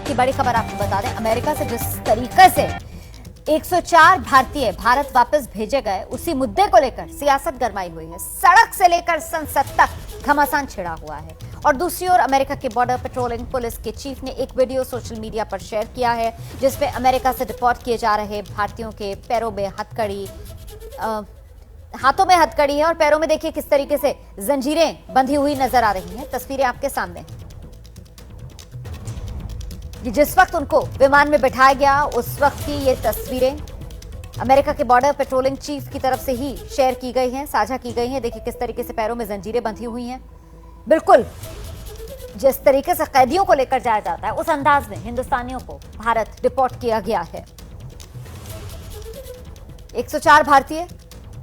की बड़ी खबर आपको बता दें, अमेरिका से जिस तरीके से 104 भारतीय भारत वापस भेजे गए, उसी मुद्दे को लेकर सियासत गरमाई हुई है। सड़क से लेकर संसद तक घमासान छिड़ा हुआ है। और दूसरी ओर अमेरिका के बॉर्डर पेट्रोलिंग पुलिस के चीफ ने एक वीडियो सोशल मीडिया पर शेयर किया है, जिसमें अमेरिका से डिपोर्ट किए जा रहे भारतीयों के पैरों में हथकड़ी, हाथों में हथकड़ी है और पैरों में देखिए किस तरीके से जंजीरें बंधी हुई नजर आ रही हैं। तस्वीरें आपके सामने। जिस वक्त उनको विमान में बिठाया गया, उस वक्त की ये तस्वीरें अमेरिका के बॉर्डर पेट्रोलिंग चीफ की तरफ से ही शेयर की गई हैं, साझा की गई हैं। देखिए किस तरीके से पैरों में जंजीरें बंधी हुई हैं। बिल्कुल जिस तरीके से कैदियों को लेकर जाया जाता है, उस अंदाज में हिंदुस्तानियों को भारत डिपोर्ट किया गया है। 104 भारतीय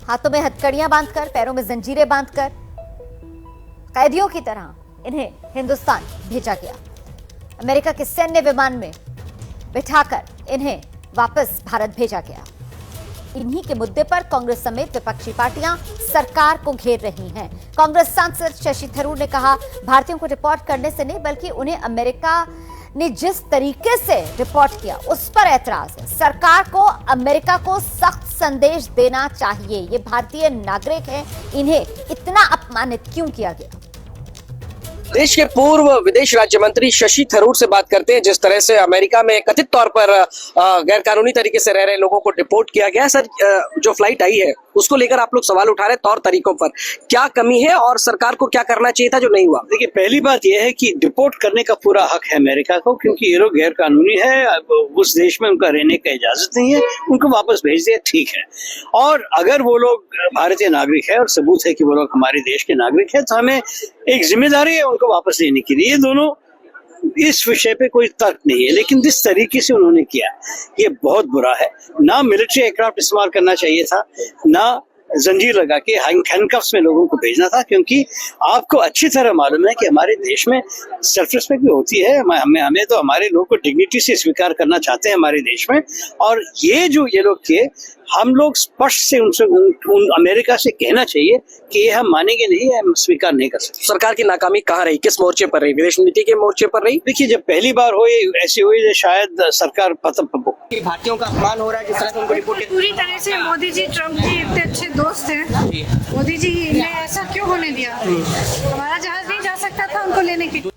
हाथों में हथकड़ियां बांधकर, पैरों में जंजीरें बांधकर, कैदियों की तरह इन्हें हिंदुस्तान भेजा गया। अमेरिका के सैन्य विमान में बिठाकर इन्हें वापस भारत भेजा गया। इन्हीं के मुद्दे पर कांग्रेस समेत विपक्षी पार्टियां सरकार को घेर रही हैं। कांग्रेस सांसद शशि थरूर ने कहा, भारतीयों को डिपोर्ट करने से नहीं, बल्कि उन्हें अमेरिका ने जिस तरीके से रिपोर्ट किया उस पर ऐतराज है। सरकार को अमेरिका को सख्त संदेश देना चाहिए। ये भारतीय नागरिक हैं, इन्हें इतना अपमानित क्यों किया गया? देश के पूर्व विदेश राज्य मंत्री शशि थरूर से बात करते हैं। जिस तरह से अमेरिका में कथित तौर पर गैर कानूनी तरीके से रह रहे लोगों को डिपोर्ट किया गया। सर, जो फ्लाइट आई है उसको लेकर आप लोग सवाल उठा रहे हैं, तौर तरीकों पर क्या कमी है और सरकार को क्या करना चाहिए था जो नहीं हुआ? देखिए, पहली बात यह है कि डिपोर्ट करने का पूरा हक है अमेरिका को, क्योंकि ये लोग गैर कानूनी है, उस देश में उनका रहने का इजाजत नहीं है, उनको वापस भेज दिया, ठीक है। और अगर वो लोग भारतीय नागरिक है और सबूत है कि वो लोग हमारे देश के नागरिक है, तो हमें एक जिम्मेदारी है उनको वापस लेने की। ये दोनों, इस विषय पे कोई तर्क नहीं है, लेकिन जिस तरीके से उन्होंने किया ये बहुत बुरा है। ना मिलिट्री एयरक्राफ्ट इस्तेमाल करना चाहिए था, ना जंजीर लगा के हैंडकफ्स में लोगों को भेजना था, क्योंकि आपको अच्छी तरह मालूम है कि हमारे देश में सेल्फ रिस्पेक्ट भी होती है। हमें तो हमारे लोगों को डिग्निटी से स्वीकार करना चाहते हैं हमारे देश में। और ये लोग किए, हम लोग स्पष्ट से उनसे अमेरिका से कहना चाहिए कि ये हम मानेंगे नहीं, हम स्वीकार नहीं कर सकते। सरकार की नाकामी कहाँ रही, किस मोर्चे पर रही? विदेश नीति के मोर्चे पर रही? देखिए, जब पहली बार हुई ऐसी हुई, शायद सरकार भारतीयों का अपमान हो रहा है जिस तरह से उनको रिपोर्ट। पूरी तरह से मोदी जी ट्रम्प जी इतने अच्छे दोस्त हैं, मोदी जी ने ऐसा क्यों होने दिया? हमारा जहाज नहीं जा सकता था उनको लेने के लिए।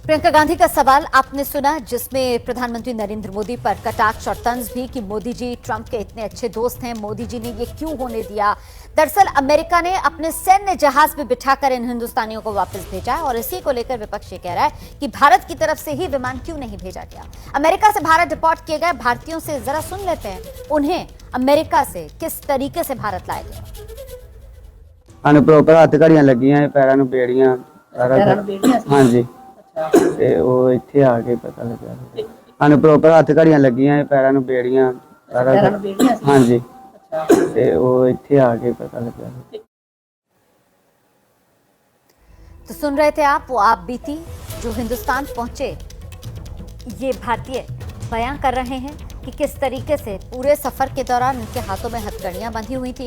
प्रियंका गांधी का सवाल आपने सुना, जिसमें प्रधानमंत्री नरेंद्र मोदी पर कटाक्ष और तंज भी कि मोदी जी ट्रंप के इतने अच्छे दोस्त हैं, मोदी जी ने ये क्यों होने दिया। दरअसल अमेरिका ने अपने सैन्य जहाज में बिठाकर इन हिंदुस्तानियों को वापस भेजा है और इसी को लेकर विपक्ष ये कह रहा है कि भारत की तरफ से ही विमान क्यों नहीं भेजा गया। अमेरिका से भारत डिपोर्ट किए गए भारतीयों से जरा सुन लेते हैं, उन्हें अमेरिका से किस तरीके से भारत लाया गया। प्रॉपर हथ घड़ियां लगियां, पैरां नूं बेड़ियां, हाँ जी, ਤੇ ਉਹ ਇੱਥੇ ਆ ਕੇ ਪਤਾ ਲੱਗਾ ਸਾਨੂੰ ਪ੍ਰੋਪਰ ਹੱਥ ਘੜੀਆਂ ਲੱਗੀਆਂ, ਪੈਰਾਂ ਨੂੰ ਬੇੜੀਆਂ, ਹਾਂਜੀ, ਤੇ ਉਹ ਇੱਥੇ आ के पता लगा। तो सुन रहे थे आप, वो आप बीती जो हिंदुस्तान पहुंचे ये भारतीय बयां कर रहे हैं कि किस तरीके से पूरे सफर के दौरान उनके हाथों में हथकड़ियां बंधी हुई थी।